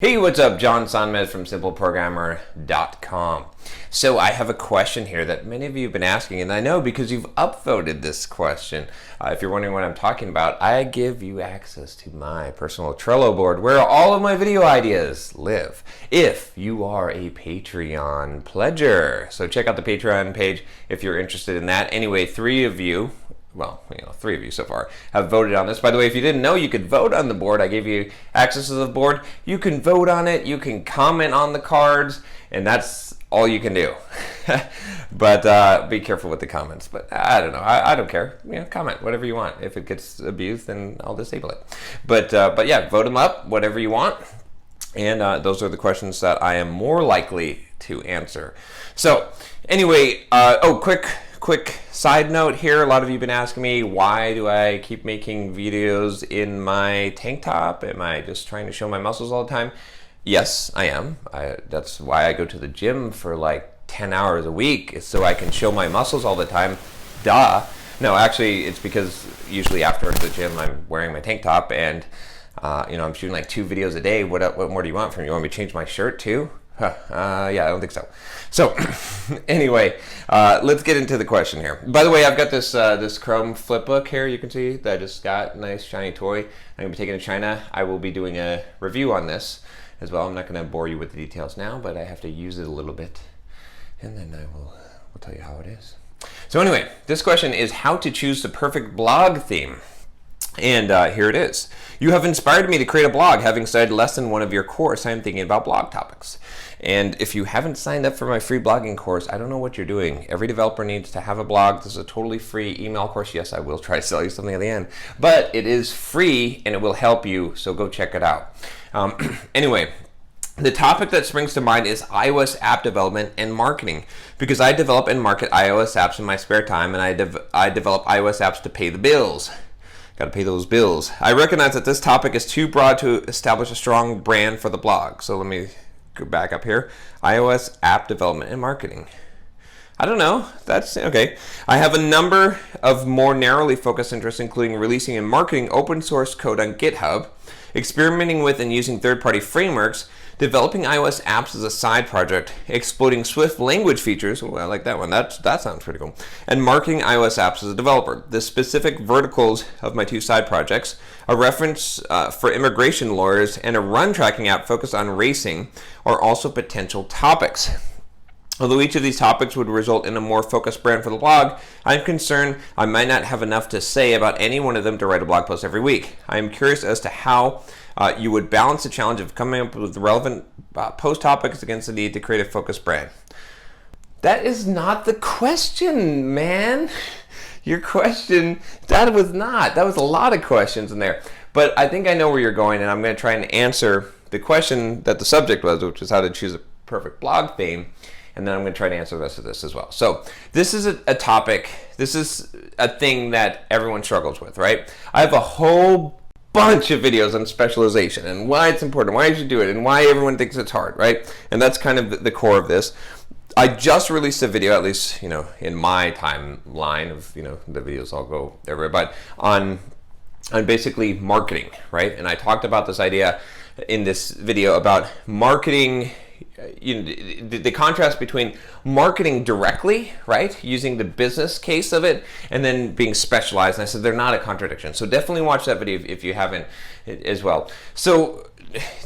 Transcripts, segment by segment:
Hey, what's up? John Sonmez from simpleprogrammer.com. So I have a question here that many of you have been asking, and I know because you've upvoted this question. If you're wondering what I'm talking about, I give you access to my personal Trello board where all of my video ideas live if you are a Patreon pledger. So check out the Patreon page if you're interested in that. Anyway, three of you so far have voted on this. By the way, if you didn't know, you could vote on the board. I gave you access to the board. You can vote on it. You can comment on the cards, and that's all you can do. But be careful with the comments. But I don't know. I don't care. Comment whatever you want. If it gets abused, then I'll disable it. But yeah, vote them up, whatever you want. And those are the questions that I am more likely to answer. So anyway, quick side note here. A lot of you have been asking me, why do I keep making videos in my tank top? Am I just trying to show my muscles all the time? Yes, I am. That's why I go to the gym for like 10 hours a week, so I can show my muscles all the time. Duh. No, actually, it's because usually after the gym, I'm wearing my tank top and I'm shooting like 2 videos a day. What more do you want from me? You want me to change my shirt too? Yeah, I don't think so. So anyway, let's get into the question here. By the way, I've got this Chrome flip book here. You can see that I just got. Nice shiny toy. I'm gonna be taking it to China. I will be doing a review on this as well. I'm not gonna bore you with the details now, but I have to use it a little bit, and then I will tell you how it is. So anyway, this question is how to choose the perfect blog theme. And here it is. You have inspired me to create a blog. Having studied lesson 1 of your course, I'm thinking about blog topics. And if you haven't signed up for my free blogging course, I don't know what you're doing. Every developer needs to have a blog. This is a totally free email course. Yes, I will try to sell you something at the end. But it is free and it will help you, so go check it out. Anyway, the topic that springs to mind is iOS app development and marketing, because I develop and market iOS apps in my spare time, and I develop iOS apps to pay the bills. Got to pay those bills. I recognize that this topic is too broad to establish a strong brand for the blog. So let me go back up here. iOS app development and marketing. I don't know. That's okay. I have a number of more narrowly focused interests, including releasing and marketing open source code on GitHub, experimenting with and using third-party frameworks, developing iOS apps as a side project, exploiting Swift language features, I like that one, that sounds pretty cool, and marketing iOS apps as a developer. The specific verticals of my 2 side projects, a reference for immigration lawyers, and a run tracking app focused on racing are also potential topics. Although each of these topics would result in a more focused brand for the blog, I'm concerned I might not have enough to say about any one of them to write a blog post every week. I am curious as to how you would balance the challenge of coming up with relevant post topics against the need to create a focused brand. That is not the question, man. Your question, that was a lot of questions in there. But I think I know where you're going, and I'm going to try and answer the question that the subject was, which is how to choose a perfect blog theme. And then I'm going to try to answer the rest of this as well. So this is a topic, this is a thing that everyone struggles with, right? I have a whole bunch of videos on specialization and why it's important, why you should do it, and why everyone thinks it's hard, right? And that's kind of the core of this. I just released a video, at least, in my timeline of, the videos all go everywhere, but on basically marketing, right? And I talked about this idea in this video about marketing, the contrast between marketing directly, right, using the business case of it, and then being specialized. And I said they're not a contradiction. So definitely watch that video if you haven't as well. So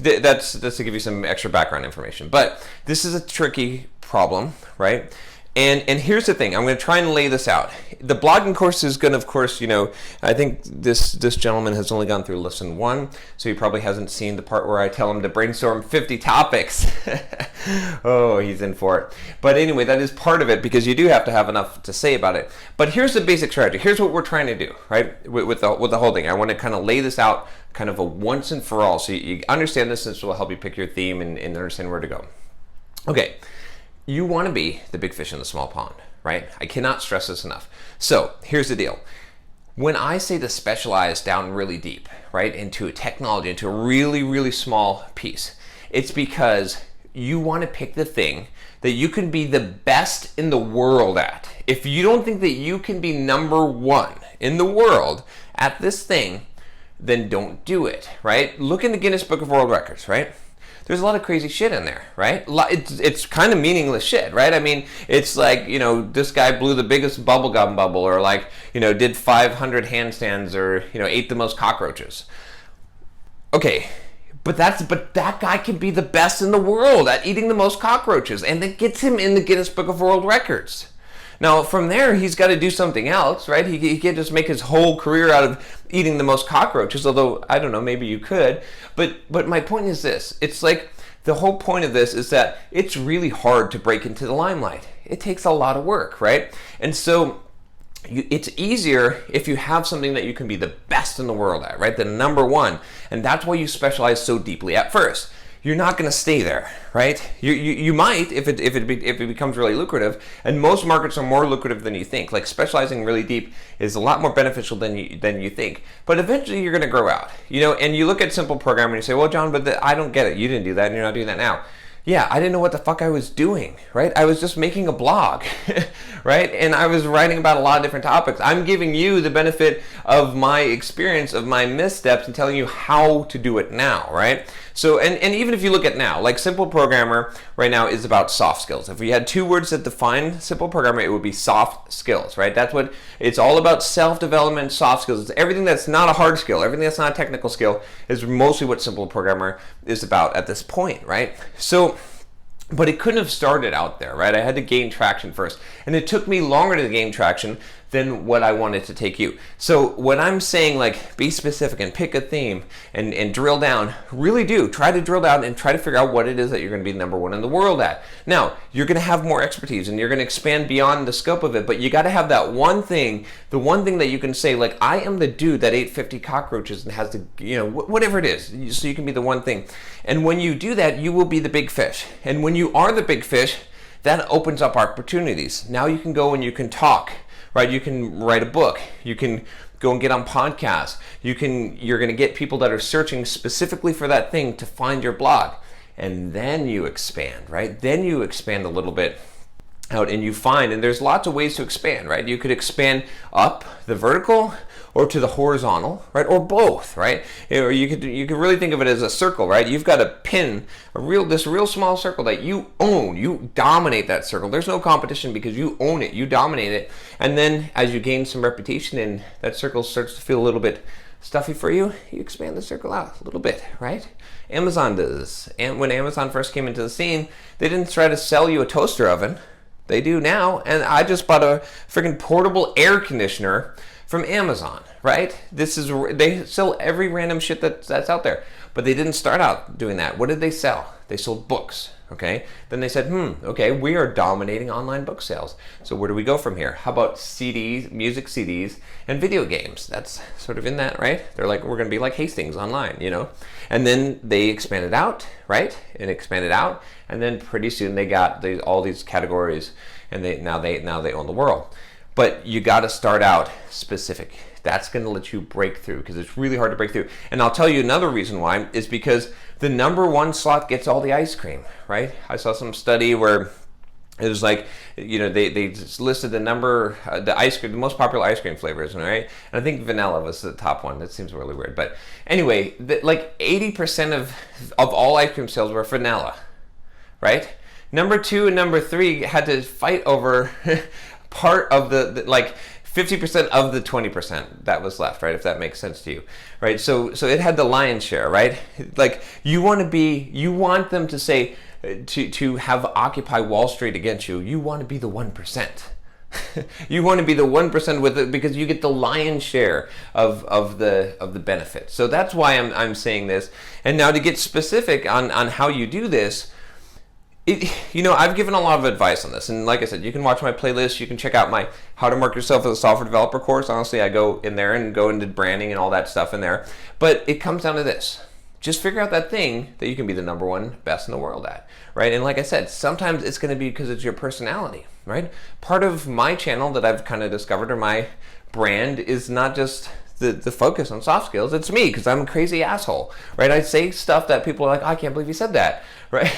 that's to give you some extra background information. But this is a tricky problem, right? And here's the thing. I'm going to try and lay this out. The blogging course is going to, of course, I think this gentleman has only gone through lesson 1, so he probably hasn't seen the part where I tell him to brainstorm 50 topics. Oh, he's in for it. But anyway, that is part of it, because you do have to have enough to say about it. But here's the basic strategy. Here's what we're trying to do, right, with the whole thing. I want to kind of lay this out kind of a once and for all, so you understand this, and this will help you pick your theme and understand where to go. Okay. You want to be the big fish in the small pond, right? I cannot stress this enough. So here's the deal. When I say to specialize down really deep, right, into a technology, into a really, really small piece, it's because you want to pick the thing that you can be the best in the world at. If you don't think that you can be number 1 in the world at this thing, then don't do it, right? Look in the Guinness Book of World Records, right? there's a lot of crazy shit in there, right? It's kind of meaningless shit, right? I mean, it's like, this guy blew the biggest bubblegum bubble, or like, did 500 handstands, or, ate the most cockroaches. Okay, but that guy can be the best in the world at eating the most cockroaches, and that gets him in the Guinness Book of World Records. Now, from there, he's got to do something else, right? He can't just make his whole career out of eating the most cockroaches, although, I don't know, maybe you could. But my point is this. It's like, the whole point of this is that it's really hard to break into the limelight. It takes a lot of work, right? And so it's easier if you have something that you can be the best in the world at, right? The number one. And that's why you specialize so deeply at first. You're not going to stay there, right? You might if it becomes really lucrative, and most markets are more lucrative than you think. Like, specializing really deep is a lot more beneficial than you think. But eventually, you're going to grow out, And you look at simple programming and you say, "Well, John, but I don't get it. You didn't do that, and you're not doing that now." Yeah, I didn't know what the fuck I was doing, right? I was just making a blog, right? And I was writing about a lot of different topics. I'm giving you the benefit of my experience, of my missteps, and telling you how to do it now, right? So, and even if you look at now, like Simple Programmer right now is about soft skills. If we had two words that define Simple Programmer, it would be soft skills, right? That's what it's all about: self-development, soft skills. It's everything that's not a hard skill, everything that's not a technical skill is mostly what Simple Programmer is about at this point, right? So, but it couldn't have started out there, right? I had to gain traction first. And it took me longer to gain traction than what I wanted to take you. So when I'm saying, like, be specific and pick a theme and drill down, really do. Try to drill down and try to figure out what it is that you're going to be number one in the world at. Now, you're going to have more expertise and you're going to expand beyond the scope of it, but you got to have that one thing, the one thing that you can say, like, I am the dude that ate 50 cockroaches and has to, whatever it is. So you can be the one thing. And when you do that, you will be the big fish. And when you are the big fish, that opens up opportunities. Now you can go and you can talk, right? You can write a book. You can go and get on podcasts. You're going to get people that are searching specifically for that thing to find your blog. And then you expand, right? Then you expand a little bit out and you find, and there's lots of ways to expand, right? You could expand up the vertical or to the horizontal, right? Or both, right? Or you could really think of it as a circle, right? You've got a pin, this real small circle that you own. You dominate that circle. There's no competition because you own it. You dominate it. And then as you gain some reputation and that circle starts to feel a little bit stuffy for you, you expand the circle out a little bit, right? Amazon does. And when Amazon first came into the scene, they didn't try to sell you a toaster oven. They do now. And I just bought a freaking portable air conditioner from Amazon, right? They sell every random shit that's out there, but they didn't start out doing that. What did they sell? They sold books, okay? Then they said, okay, we are dominating online book sales. So where do we go from here? How about CDs, music CDs, and video games? That's sort of in that, right? They're like, we're going to be like Hastings online, And then they expanded out, right? And expanded out, and then pretty soon they got all these categories, and now they own the world. But you got to start out specific. That's going to let you break through because it's really hard to break through. And I'll tell you another reason why is because the number one slot gets all the ice cream, right? I saw some study where it was like, they just listed the most popular ice cream flavors, right? And I think vanilla was the top one. That seems really weird. But anyway, like 80% of all ice cream sales were vanilla, right? Number 2 and number 3 had to fight over part of the like 50% of the 20% that was left, right? If that makes sense to you, right? So it had the lion's share, right? Like you want them to say, to have Occupy Wall Street against you, you want to be the 1%. You want to be the 1% with it because you get the lion's share of the benefit. So that's why I'm saying this. And now to get specific on how you do this, I've given a lot of advice on this, and like I said, you can watch my playlist, you can check out my How to Market Yourself as a Software Developer course. Honestly, I go in there and go into branding and all that stuff in there, but it comes down to this. Just figure out that thing that you can be the number one best in the world at, right? And like I said, sometimes it's going to be because it's your personality, right? Part of my channel that I've kind of discovered, or my brand, is not just the focus on soft skills. It's me, because I'm a crazy asshole, right? I say stuff that people are like, oh, I can't believe you said that, right?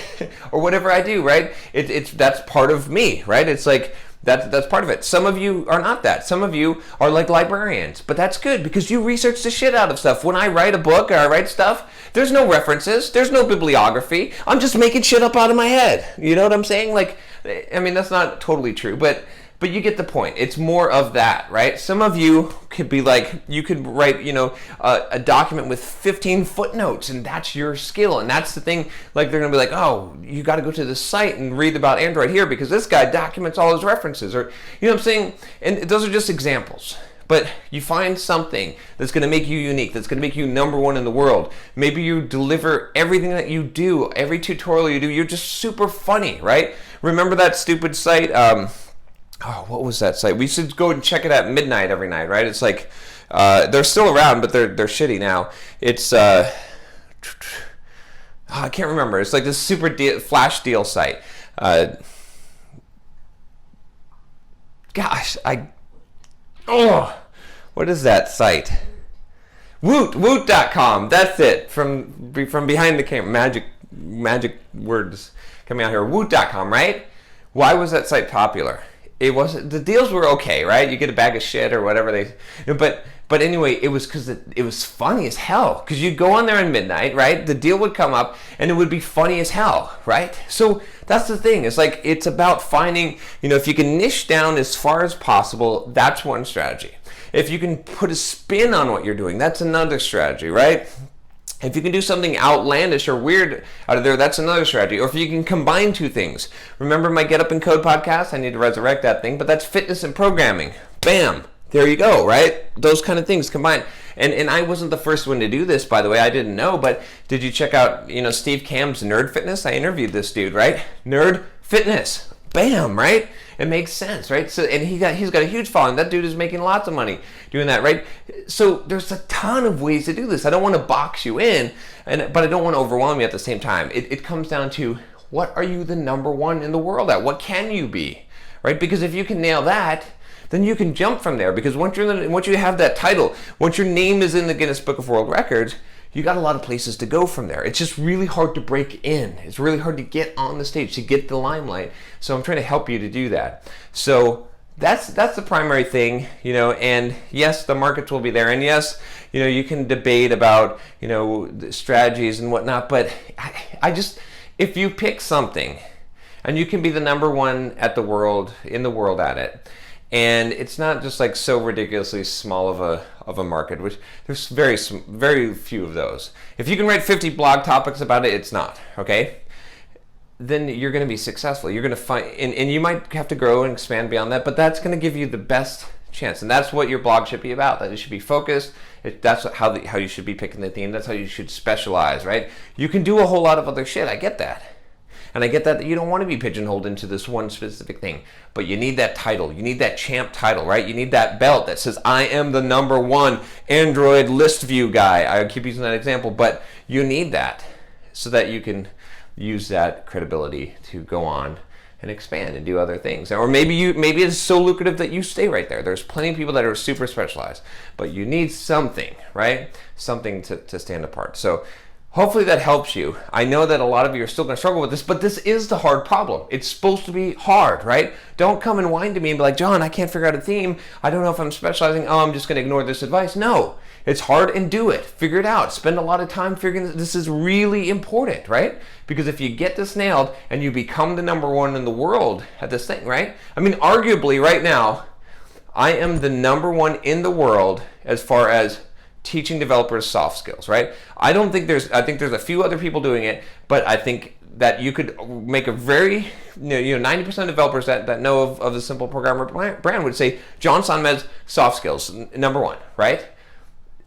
Or whatever I do, right? That's part of me, right? It's like, That's part of it. Some of you are not that. Some of you are like librarians, but that's good because you research the shit out of stuff. When I write a book or I write stuff, there's no references, there's no bibliography. I'm just making shit up out of my head. You know what I'm saying? Like, I mean, that's not totally true, but you get the point. It's more of that, right? Some of you could be like, you could write, a document with 15 footnotes, and that's your skill. And that's the thing, like, they're going to be like, oh, you got to go to this site and read about Android here because this guy documents all his references. Or, you know what I'm saying? And those are just examples. But you find something that's going to make you unique, that's going to make you number one in the world. Maybe you deliver everything that you do, every tutorial you do, you're just super funny, right? Remember that stupid site? What was that site? We should go and check it at midnight every night, right? It's like, they're still around, but they're shitty now. It's, I can't remember. It's like this super flash deal site. What is that site? Woot.com. That's it. From behind the camera. Magic words coming out here. Woot.com, right? Why was that site popular? It wasn't, the deals were okay, right? You get a bag of shit or whatever but anyway, it was because it was funny as hell. Because you'd go on there at midnight, right? The deal would come up and it would be funny as hell, right? So that's the thing. It's like, it's about finding, if you can niche down as far as possible, that's one strategy. If you can put a spin on what you're doing, that's another strategy, right? If you can do something outlandish or weird out of there, that's another strategy. Or if you can combine two things. Remember my Get Up and Code podcast? I need to resurrect that thing, but that's fitness and programming. Bam. There you go, right? Those kind of things combined. And I wasn't the first one to do this, by the way. I didn't know, but did you check out, Steve Camp's Nerd Fitness? I interviewed this dude, right? Nerd Fitness. Bam, right? It makes sense, right? So, and he's got a huge following. That dude is making lots of money doing that, right? So there's a ton of ways to do this. I don't want to box you in, but I don't want to overwhelm you at the same time. It comes down to, what are you the number one in the world at? What can you be, right? Because if you can nail that, then you can jump from there. Because once you have that title, once your name is in the Guinness Book of World Records, you got a lot of places to go from there. It's just really hard to break in. It's really hard to get on the stage, to get the limelight. So I'm trying to help you to do that. So that's the primary thing, and yes, the markets will be there. And yes, you can debate about, the strategies and whatnot, but I just, if you pick something and you can be the number one in the world at it, and it's not just like so ridiculously small of a market, which there's very few of those. If you can write 50 blog topics about it, it's not, okay? Then you're going to be successful. You're going to find, and you might have to grow and expand beyond that, but that's going to give you the best chance. And that's what your blog should be about. That it should be focused. That's how you should be picking the theme. That's how you should specialize, right? You can do a whole lot of other shit. I get that. And I get that you don't want to be pigeonholed into this one specific thing, but you need that title. You need that champ title, right? You need that belt that says, I am the number one Android list view guy. I keep using that example, but you need that so that you can use that credibility to go on and expand and do other things. Or maybe it's so lucrative that you stay right there. There's plenty of people that are super specialized, but you need something, right? Something to stand apart. So hopefully that helps you. I know that a lot of you are still going to struggle with this, but this is the hard problem. It's supposed to be hard, right? Don't come and whine to me and be like, John, I can't figure out a theme. I don't know if I'm specializing. Oh, I'm just going to ignore this advice. No, it's hard, and do it. Figure it out. Spend a lot of time figuring this. This is really important, right? Because if you get this nailed and you become the number one in the world at this thing, right? I mean, arguably right now, I am the number one in the world as far as teaching developers soft skills, right? I think there's a few other people doing it, but I think that you could make a very, 90% of developers that know of the Simple Programmer brand would say, John Sonmez, soft skills, number one, right?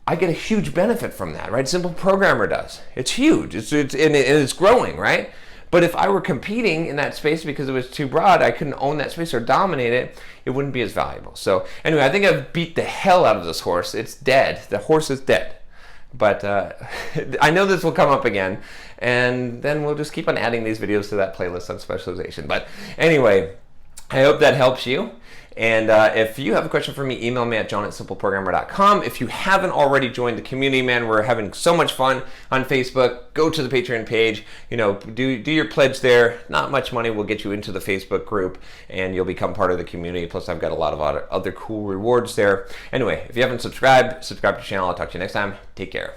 I get a huge benefit from that, right? Simple Programmer does. It's huge. It's growing, right? But if I were competing in that space because it was too broad, I couldn't own that space or dominate it, it wouldn't be as valuable. So anyway, I think I've beat the hell out of this horse. It's dead. The horse is dead. But I know this will come up again, and then we'll just keep on adding these videos to that playlist on specialization. But anyway, I hope that helps you. And if you have a question for me, email me at john@simpleprogrammer.com. If you haven't already joined the community, man, we're having so much fun on Facebook. Go to the Patreon page. Do your pledge there. Not much money will get you into the Facebook group, and you'll become part of the community. Plus, I've got a lot of other cool rewards there. Anyway, if you haven't subscribed to the channel. I'll talk to you next time. Take care.